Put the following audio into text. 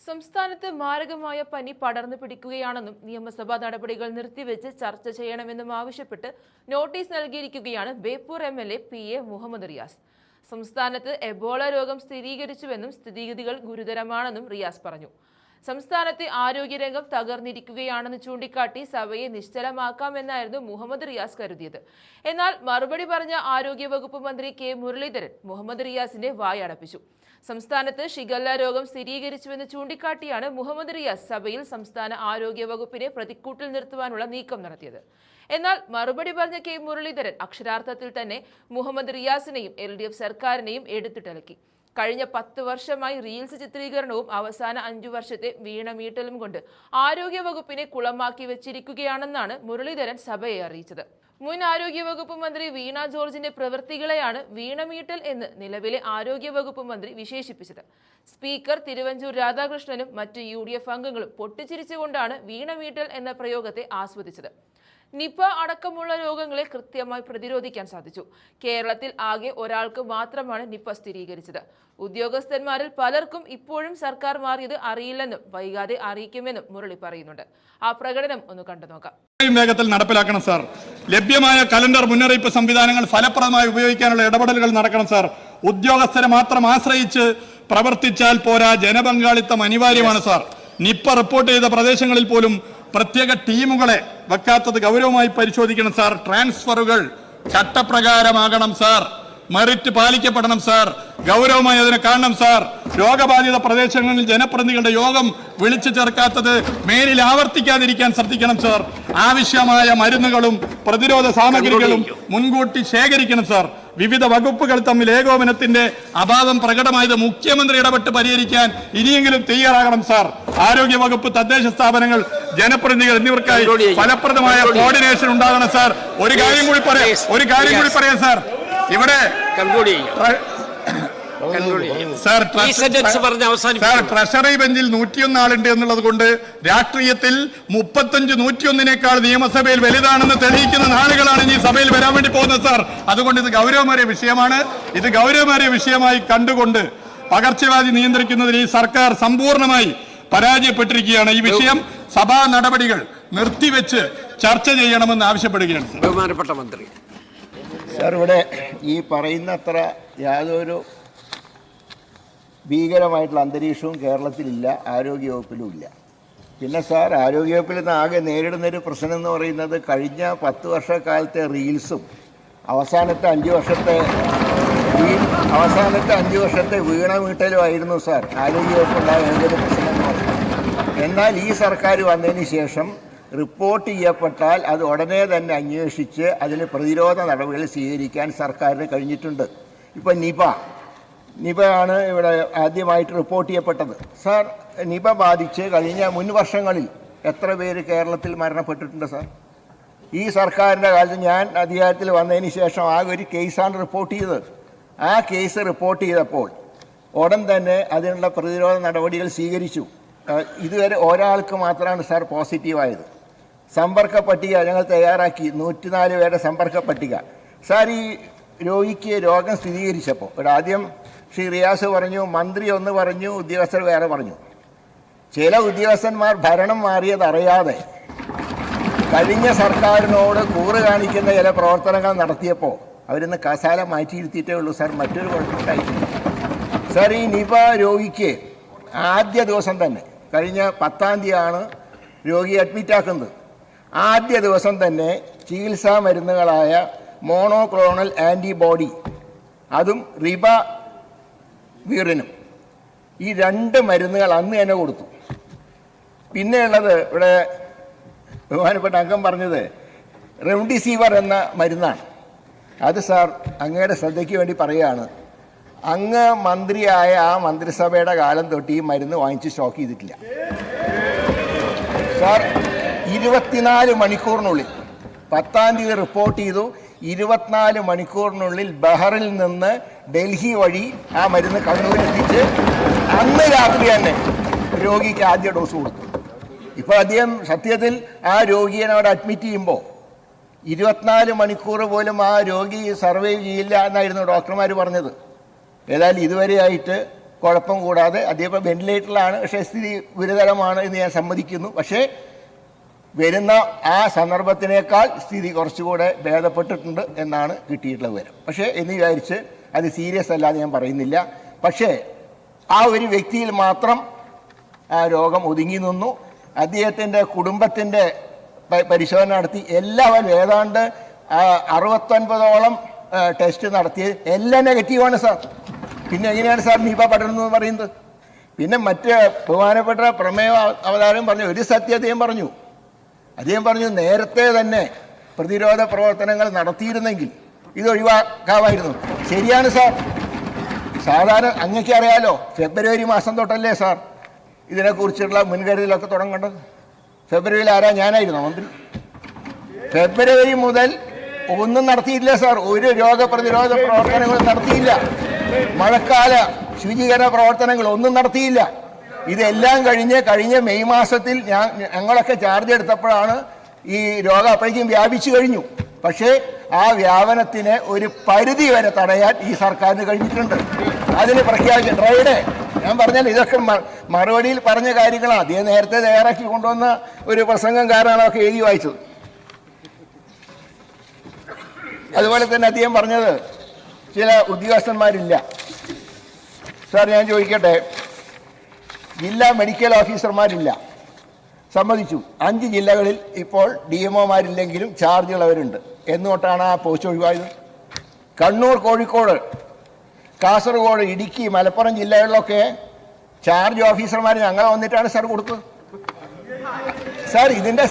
സംസ്ഥാനത്ത് മാരകമായ പനി പടർന്നു പിടിക്കുകയാണെന്നും നിയമസഭാ നടപടികൾ നിർത്തിവെച്ച് ചർച്ച ചെയ്യണമെന്നും ആവശ്യപ്പെട്ട് നോട്ടീസ് നൽകിയിരിക്കുകയാണ് ബേപ്പൂർ MLA PA മുഹമ്മദ് റിയാസ്. സംസ്ഥാനത്ത് എബോള രോഗം സ്ഥിരീകരിച്ചുവെന്നും സ്ഥിതിഗതികൾ ഗുരുതരമാണെന്നും റിയാസ് പറഞ്ഞു. സംസ്ഥാനത്തെ ആരോഗ്യരംഗം തകർന്നിരിക്കുകയാണെന്ന് ചൂണ്ടിക്കാട്ടി സഭയെ നിശ്ചലമാക്കാമെന്നായിരുന്നു മുഹമ്മദ് റിയാസ് കരുതിയത്. എന്നാൽ മറുപടി പറഞ്ഞ ആരോഗ്യവകുപ്പ് മന്ത്രി K മുരളീധരൻ മുഹമ്മദ് റിയാസിന്റെ വായടപ്പിച്ചു. സംസ്ഥാനത്ത് ഷിഗല്ല രോഗം സ്ഥിരീകരിച്ചുവെന്ന് ചൂണ്ടിക്കാട്ടിയാണ് മുഹമ്മദ് റിയാസ് സഭയിൽ സംസ്ഥാന ആരോഗ്യ വകുപ്പിനെ പ്രതിക്കൂട്ടിൽ നിർത്തുവാനുള്ള നീക്കം നടത്തിയത്. എന്നാൽ മറുപടി പറഞ്ഞ K മുരളീധരൻ അക്ഷരാർത്ഥത്തിൽ തന്നെ മുഹമ്മദ് റിയാസിനെയും LDF സർക്കാരിനെയും എടുത്തിട്ടലക്കി. കഴിഞ്ഞ 10 വർഷമായി റീൽസ് ചിത്രീകരണവും അവസാന 5 വർഷത്തെ വീണമീട്ടലും കൊണ്ട് ആരോഗ്യ വകുപ്പിനെ കുളമാക്കി വെച്ചിരിക്കുകയാണെന്നാണ് മുരളീധരൻ സഭയെ അറിയിച്ചത്. മുൻ ആരോഗ്യവകുപ്പ് മന്ത്രി വീണ ജോർജിന്റെ പ്രവൃത്തികളെയാണ് വീണമീട്ടൽ എന്ന് നിലവിലെ ആരോഗ്യവകുപ്പ് മന്ത്രി വിശേഷിപ്പിച്ചത്. സ്പീക്കർ തിരുവഞ്ചൂർ രാധാകൃഷ്ണനും മറ്റ് UDF അംഗങ്ങളും പൊട്ടിച്ചിരിച്ചുകൊണ്ടാണ് വീണമീട്ടൽ എന്ന പ്രയോഗത്തെ ആസ്വദിച്ചത്. നിപ അടക്കമുള്ള രോഗങ്ങളെ കൃത്യമായി പ്രതിരോധിക്കാൻ സാധിച്ചു. കേരളത്തിൽ ആകെ ഒരാൾക്ക് മാത്രമാണ് നിപ സ്ഥിരീകരിച്ചത്. ഉദ്യോഗസ്ഥന്മാരിൽ പലർക്കും ഇപ്പോഴും സർക്കാർ മാറിയത് അറിയില്ലെന്നും വൈകാതെ അറിയിക്കുമെന്നും മുരളി പറയുന്നുണ്ട്. ആ പ്രകടനം ഒന്ന് കണ്ടു നോക്കാം. വേഗത്തിൽ നടപ്പിലാക്കണം സാർ. ലഭ്യമായ കലണ്ടർ മുന്നറിയിപ്പ് സംവിധാനങ്ങൾ ഫലപ്രദമായി ഉപയോഗിക്കാനുള്ള ഇടപെടലുകൾ നടക്കണം സാർ. ഉദ്യോഗസ്ഥരെ മാത്രം ആശ്രയിച്ച് പ്രവർത്തിച്ചാൽ പോരാ, ജനപങ്കാളിത്തം അനിവാര്യമാണ് സാർ. നിപ റിപ്പോർട്ട് ചെയ്ത പ്രദേശങ്ങളിൽ പോലും പ്രത്യേക ടീമുകളെ വെക്കാത്തത് ഗൗരവമായി പരിശോധിക്കണം സാർ. ട്രാൻസ്ഫറുകൾ ചട്ടപ്രകാരമാകണം സാർ. മെറിറ്റ് പാലിക്കപ്പെടണം സാർ. ഗൗരവമായി അതിനെ കാണണം സാർ. രോഗബാധിത പ്രദേശങ്ങളിൽ ജനപ്രതിനിധികളുടെ യോഗം വിളിച്ചു ചേർക്കാത്തത് മേലിൽ ആവർത്തിക്കാതിരിക്കാൻ ശ്രദ്ധിക്കണം സാർ. ആവശ്യമായ മരുന്നുകളും പ്രതിരോധ സാമഗ്രികളും മുൻകൂട്ടി ശേഖരിക്കണം സാർ. വിവിധ വകുപ്പുകൾ തമ്മിൽ ഏകോപനത്തിന്റെ അഭാവം പ്രകടമായത് മുഖ്യമന്ത്രി ഇടപെട്ട് പരിഹരിക്കാൻ ഇനിയെങ്കിലും തയ്യാറാകണം സാർ. ആരോഗ്യ വകുപ്പ്, തദ്ദേശ സ്ഥാപനങ്ങൾ, ജനപ്രതിനിധികൾ എന്നിവർക്കായി ഫലപ്രദമായ കോർഡിനേഷൻ ഉണ്ടാകണം സാർ. ഒരു കാര്യം കൂടി പറയാം സാർ. ഇവിടെ ട്രഷറി ബെഞ്ചിൽ 101 ആളുണ്ട് എന്നുള്ളത് കൊണ്ട് രാഷ്ട്രീയത്തിൽ 35 101-നേക്കാൾ നിയമസഭയിൽ വലുതാണെന്ന് തെളിയിക്കുന്ന നാളുകളാണ് ഇനി സഭയിൽ വരാൻ വേണ്ടി പോകുന്നത് സാർ. അതുകൊണ്ട് ഇത് ഗൗരവമേറിയ വിഷയമാണ്. ഇത് ഗൗരവമേറിയ വിഷയമായി കണ്ടുകൊണ്ട് പകർച്ചവ്യാധി നിയന്ത്രിക്കുന്നതിൽ ഈ സർക്കാർ സമ്പൂർണ്ണമായി പരാജയപ്പെട്ടിരിക്കുകയാണ്. ഈ വിഷയം സഭാ നടപടികൾ നിർത്തിവെച്ച് ചർച്ച ചെയ്യണമെന്ന് ആവശ്യപ്പെടുകയാണ് സാർ. ബഹുമാനപ്പെട്ട മന്ത്രി സാർ, ഇവിടെ ഈ പറയുന്നത്ര യാതൊരു ഭീകരമായിട്ടുള്ള അന്തരീക്ഷവും കേരളത്തിലില്ല, ആരോഗ്യവകുപ്പിലും ഇല്ല. പിന്നെ സാർ, ആരോഗ്യവകുപ്പിൽ നിന്ന് ആകെ നേരിടുന്നൊരു പ്രശ്നം എന്ന് പറയുന്നത് കഴിഞ്ഞ 10 വർഷക്കാലത്തെ റീൽസും അവസാനത്തെ 5 വർഷത്തെ വീണമീട്ടലും ആയിരുന്നു സാർ ആരോഗ്യവകുപ്പുണ്ടായ ഏതൊരു പ്രശ്നം എന്ന് പറയുന്നത്. എന്നാൽ ഈ സർക്കാർ വന്നതിന് ശേഷം റിപ്പോർട്ട് ചെയ്യപ്പെട്ടാൽ അത് ഉടനെ തന്നെ അന്വേഷിച്ച് അതിന് പ്രതിരോധ നടപടികൾ സ്വീകരിക്കാൻ സർക്കാരിന് കഴിഞ്ഞിട്ടുണ്ട്. ഇപ്പോൾ നിപ ആണ് ഇവിടെ ആദ്യമായിട്ട് റിപ്പോർട്ട് ചെയ്യപ്പെട്ടത്. സാർ, നിപ ബാധിച്ച് കഴിഞ്ഞ മുൻ വർഷങ്ങളിൽ എത്ര പേര് കേരളത്തിൽ മരണപ്പെട്ടിട്ടുണ്ട് സാർ? ഈ സർക്കാരിൻ്റെ കാലത്ത് ഞാൻ അധികാരത്തിൽ വന്നതിന് ശേഷം ആകെ ഒരു കേസാണ് റിപ്പോർട്ട് ചെയ്തത്. ആ കേസ് റിപ്പോർട്ട് ചെയ്തപ്പോൾ ഉടൻ തന്നെ അതിനുള്ള പ്രതിരോധ നടപടികൾ സ്വീകരിച്ചു. ഇതുവരെ ഒരാൾക്ക് മാത്രമാണ് സാർ പോസിറ്റീവായത്. സമ്പർക്ക പട്ടിക ഞങ്ങൾ തയ്യാറാക്കി, 104 പേരുടെ സമ്പർക്ക പട്ടിക. സാർ, ഈ രോഗിക്ക് രോഗം സ്ഥിരീകരിച്ചപ്പോൾ ഇവിടെ ആദ്യം ശ്രീ റിയാസ് പറഞ്ഞു, മന്ത്രി ഒന്ന് പറഞ്ഞു, ഉദ്യോഗസ്ഥർ വേറെ പറഞ്ഞു. ചില ഉദ്യോഗസ്ഥന്മാർ ഭരണം മാറിയതറിയാതെ കഴിഞ്ഞ സർക്കാരിനോട് കൂറ് കാണിക്കുന്ന ചില പ്രവർത്തനങ്ങൾ നടത്തിയപ്പോൾ അവരിന്ന് കസാല മാറ്റിയിരുത്തിയിട്ടേ ഉള്ളൂ സാർ. മറ്റൊരു കുഴപ്പമുണ്ടായിട്ടില്ല സാർ. ഈ നിപ രോഗിക്ക് ആദ്യ ദിവസം തന്നെ, കഴിഞ്ഞ 10-ാം തീയതിയാണ് രോഗി അഡ്മിറ്റാക്കുന്നത്. ആദ്യ ദിവസം തന്നെ ചികിത്സാ മരുന്നുകളായ മോണോക്ലോണൽ ആൻറ്റിബോഡി, അതും റിബാവിറിനും, ഈ 2 മരുന്നുകൾ അന്ന് തന്നെ കൊടുത്തു. പിന്നെയുള്ളത് ഇവിടെ ബഹുമാനപ്പെട്ട അംഗം പറഞ്ഞത് റെംഡിസിവിർ എന്ന മരുന്നാണ്. അത് സാർ അങ്ങയുടെ ശ്രദ്ധയ്ക്ക് വേണ്ടി പറയുകയാണ്, അങ്ങ് മന്ത്രിയായ ആ മന്ത്രിസഭയുടെ കാലം തൊട്ട് ഈ മരുന്ന് വാങ്ങിച്ച് സ്റ്റോക്ക് ചെയ്തിട്ടില്ല സാർ. 24 മണിക്കൂറിനുള്ളിൽ 10-ാം തീയതി റിപ്പോർട്ട് ചെയ്തു. 24 മണിക്കൂറിനുള്ളിൽ ബഹറിൽ നിന്ന് ഡൽഹി വഴി ആ മരുന്ന് കണ്ണൂരിലെത്തിച്ച് അന്ന് രാത്രി തന്നെ രോഗിക്ക് ആദ്യ ഡോസ് കൊടുത്തു. ഇപ്പോൾ അദ്ദേഹം സത്യത്തിൽ ആ രോഗിയെ അവിടെ അഡ്മിറ്റ് ചെയ്യുമ്പോൾ 24 മണിക്കൂർ പോലും ആ രോഗി സർവൈവ് ചെയ്യില്ല എന്നായിരുന്നു ഡോക്ടർമാർ പറഞ്ഞത്. ഏതായാലും ഇതുവരെയായിട്ട് കുഴപ്പം കൂടാതെ അദ്ദേഹം വെന്റിലേറ്ററിലാണ്. പക്ഷേ സ്ഥിതി ഗുരുതരമാണ് എന്ന് ഞാൻ സമ്മതിക്കുന്നു. പക്ഷേ വരുന്ന ആ സന്ദർഭത്തിനേക്കാൾ സ്ഥിതി കുറച്ചുകൂടെ ഭേദപ്പെട്ടിട്ടുണ്ട് എന്നാണ് കിട്ടിയിട്ടുള്ള വിവരം. പക്ഷേ എന്ന് വിചാരിച്ച് അത് സീരിയസ് അല്ലാതെ ഞാൻ പറയുന്നില്ല. പക്ഷേ ആ ഒരു വ്യക്തിയിൽ മാത്രം ആ രോഗം ഒതുങ്ങി നിന്നു. അദ്ദേഹത്തിൻ്റെ കുടുംബത്തിൻ്റെ പരിശോധന നടത്തി എല്ലാവരും ഏതാണ്ട് 69ഓളം ടെസ്റ്റ് നടത്തി എല്ലാം നെഗറ്റീവാണ് സാർ. പിന്നെ എങ്ങനെയാണ് സാർ നിപ പടരുന്നതെന്ന് പറയുന്നത്? പിന്നെ മറ്റ് ബഹുമാനപ്പെട്ട പ്രമേയ അവതാരം പറഞ്ഞു ഒരു സത്യം അദ്ദേഹം പറഞ്ഞു നേരത്തെ തന്നെ പ്രതിരോധ പ്രവർത്തനങ്ങൾ നടത്തിയിരുന്നെങ്കിൽ ഇത് ഒഴിവാക്കാമായിരുന്നു. ശരിയാണ് സാർ. സാധാരണ അങ്ങക്ക് അറിയാലോ, ഫെബ്രുവരി മാസം തൊട്ടല്ലേ സാർ ഇതിനെക്കുറിച്ചുള്ള മുൻകരുതലൊക്കെ തുടങ്ങേണ്ടത്. ഫെബ്രുവരിയിൽ ആരാ? ഞാനായിരുന്നു മന്ത്രി. ഫെബ്രുവരി മുതൽ ഒന്നും നടത്തിയില്ല സാർ. ഒരു രോഗപ്രതിരോധ പ്രവർത്തനങ്ങളും നടത്തിയില്ല. മഴക്കാല ശുചീകരണ പ്രവർത്തനങ്ങൾ ഒന്നും നടത്തിയില്ല. ഇതെല്ലാം കഴിഞ്ഞ മെയ് മാസത്തിൽ ഞങ്ങളൊക്കെ ചാർജ് എടുത്തപ്പോഴാണ് ഈ രോഗം അപ്പോഴേക്കും വ്യാപിച്ചു കഴിഞ്ഞു. പക്ഷേ ആ വ്യാപനത്തിന് ഒരു പരിധി വരെ തടയാൻ ഈ സർക്കാരിന് കഴിഞ്ഞിട്ടുണ്ട്. അതിന് പ്രഖ്യാപിച്ച ഡ്രൈഡേ ഞാൻ പറഞ്ഞാൽ ഇതൊക്കെ മറുപടിയിൽ പറഞ്ഞ കാര്യങ്ങളാണ്. അദ്ദേഹം നേരത്തെ തയ്യാറാക്കി കൊണ്ടുവന്ന ഒരു പ്രസംഗം കാരണമാണ് ഒക്കെ എഴുതി വായിച്ചത്. അതുപോലെ തന്നെ അദ്ദേഹം പറഞ്ഞത് ചില ഉദ്യോഗസ്ഥന്മാരില്ല. സാർ ഞാൻ ചോദിക്കട്ടെ, ജില്ലാ മെഡിക്കൽ ഓഫീസർമാരില്ല, സമ്മതിച്ചു. 5 ജില്ലകളിൽ ഇപ്പോൾ DMOമാരില്ലെങ്കിലും ചാർജുള്ളവരുണ്ട്. എന്നുതൊട്ടാണ് ആ പോസ്റ്റ് ഒഴിവായത്? കണ്ണൂർ, കോഴിക്കോട്, കാസർഗോഡ്, ഇടുക്കി, മലപ്പുറം ജില്ലകളിലൊക്കെ ചാർജ് ഓഫീസർമാർ ഞങ്ങളെ വന്നിട്ടാണ് സാർ കൊടുത്തത്. സാർ ഇതിൻ്റെ